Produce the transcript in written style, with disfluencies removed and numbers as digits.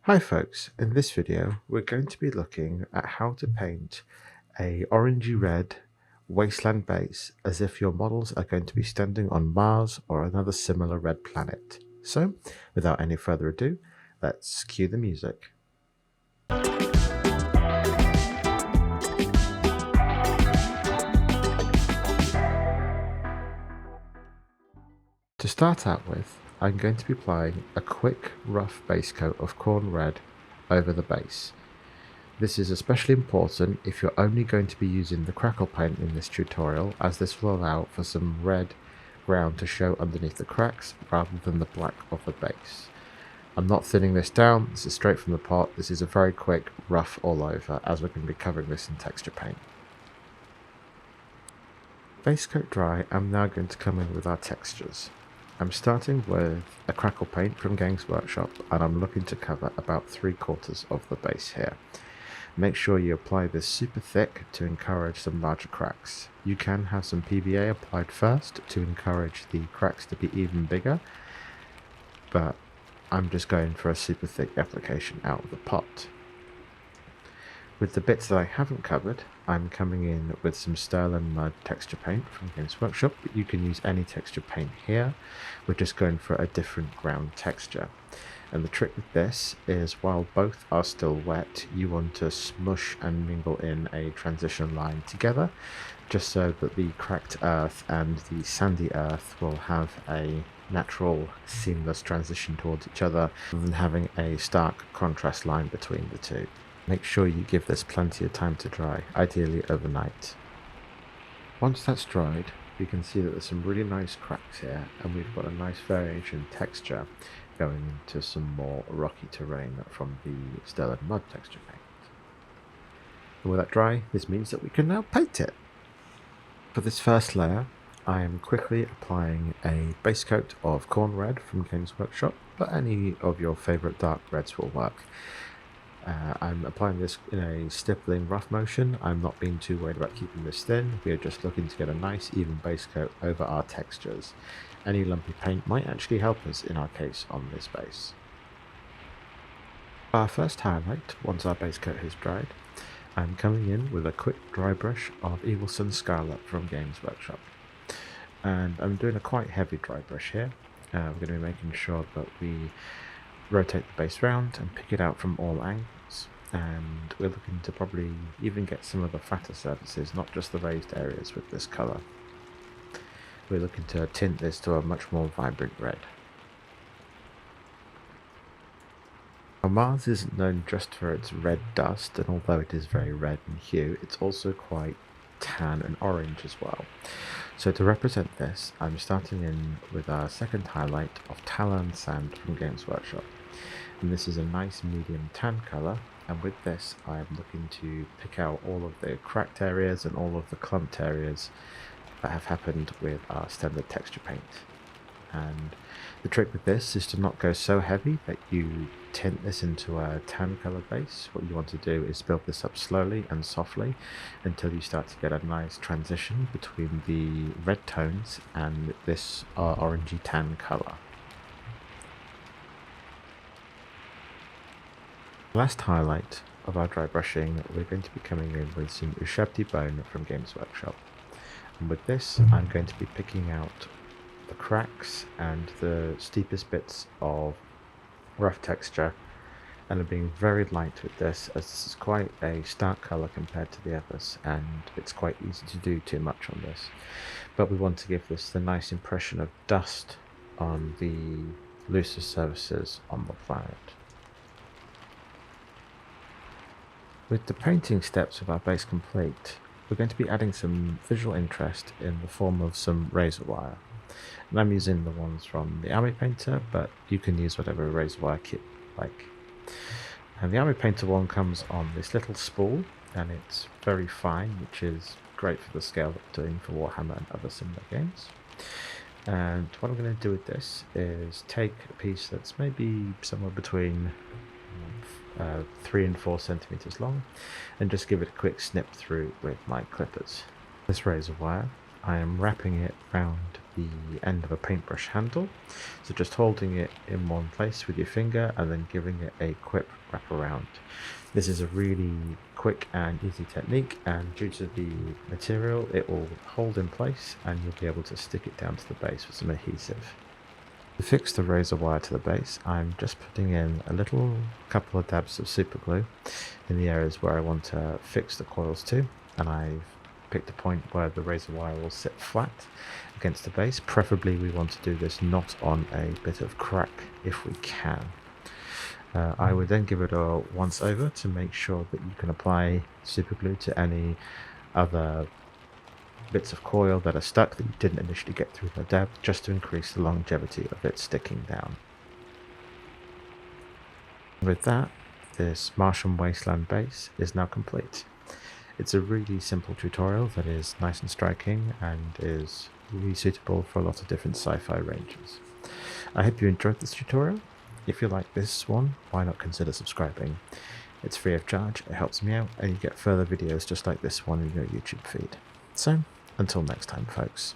Hi folks, in this video we're going to be looking at how to paint a orangey red wasteland base as if your models are going to be standing on Mars or another similar red planet. So without any further ado, let's cue the music. To start out with, I'm going to be applying a quick rough base coat of khorne red over the base. This is especially important if you're only going to be using the crackle paint in this tutorial, as this will allow for some red ground to show underneath the cracks rather than the black of the base. I'm not thinning this down, this is straight from the pot. This is a very quick rough all over, as we're going to be covering this in texture paint. Base coat dry, I'm now going to come in with our textures. I'm starting with a crackle paint from Games Workshop, and I'm looking to cover about 3/4 of the base here. Make sure you apply this super thick to encourage some larger cracks. You can have some PVA applied first to encourage the cracks to be even bigger, but I'm just going for a super thick application out of the pot. With the bits that I haven't covered, I'm coming in with some tallarn mud texture paint from Games Workshop, but you can use any texture paint here. We're just going for a different ground texture. And the trick with this is, while both are still wet, you want to smush and mingle in a transition line together, just so that the cracked earth and the sandy earth will have a natural, seamless transition towards each other, rather than having a stark contrast line between the two. Make sure you give this plenty of time to dry, ideally overnight. Once that's dried, you can see that there's some really nice cracks here, and we've got a nice variation in texture going into some more rocky terrain from the tallarn mud texture paint. And with that dry, this means that we can now paint it. For this first layer, I am quickly applying a base coat of khorne red from Games Workshop, but any of your favourite dark reds will work. I'm applying this in a stippling rough motion. I'm not being too worried about keeping this thin. We are just looking to get a nice even base coat over our textures. Any lumpy paint might actually help us in our case on this base. Our first highlight, once our base coat has dried, I'm coming in with a quick dry brush of sunz scarlet from Games Workshop. And I'm doing a quite heavy dry brush here. We're going to be making sure that we rotate the base round and pick it out from all angles, and we're looking to probably even get some of the fatter surfaces, not just the raised areas, with this colour. We're looking to tint this to a much more vibrant red. Now, Mars isn't known just for its red dust, and although it is very red in hue, it's also quite tan and orange as well. So to represent this, I'm starting in with our second highlight of tallarn sand from Games Workshop. And this is a nice medium tan colour, and with this I am looking to pick out all of the cracked areas and all of the clumped areas that have happened with our standard texture paint. And the trick with this is to not go so heavy that you tint this into a tan colour base. What you want to do is build this up slowly and softly until you start to get a nice transition between the red tones and this orangey tan colour. Last highlight of our dry brushing, we're going to be coming in with some ushabti bone from Games Workshop. And with this, I'm going to be picking out the cracks and the steepest bits of rough texture, and I'm being very light with this, as this is quite a stark colour compared to the others, and it's quite easy to do too much on this. But we want to give this the nice impression of dust on the looser surfaces on the planet. With the painting steps of our base complete, we're going to be adding some visual interest in the form of some razorwire. And I'm using the ones from the Army Painter, but you can use whatever razorwire kit you like. And the Army Painter one comes on this little spool, and it's very fine, which is great for the scale that we're doing for Warhammer and other similar games. And what I'm going to do with this is take a piece that's maybe somewhere between 3 and 4 centimeters long, and just give it a quick snip through with my clippers. This razor wire I am wrapping it around the end of a paintbrush handle, so just holding it in one place with your finger and then giving it a quick wrap around. This is a really quick and easy technique, and due to the material it will hold in place and you'll be able to stick it down to the base with some adhesive. To fix the razor wire to the base, I'm just putting in a couple of dabs of super glue in the areas where I want to fix the coils to, and I've picked a point where the razor wire will sit flat against the base. Preferably we want to do this not on a bit of crack if we can. I would then give it a once over to make sure that you can apply super glue to any other bits of coil that are stuck that you didn't initially get through the dab, just to increase the longevity of it sticking down. With that, this Martian wasteland base is now complete. It's a really simple tutorial that is nice and striking and is really suitable for a lot of different sci-fi ranges. I hope you enjoyed this tutorial. If you like this one, why not consider subscribing? It's free of charge, it helps me out, and you get further videos just like this one in your YouTube feed. So, until next time, folks.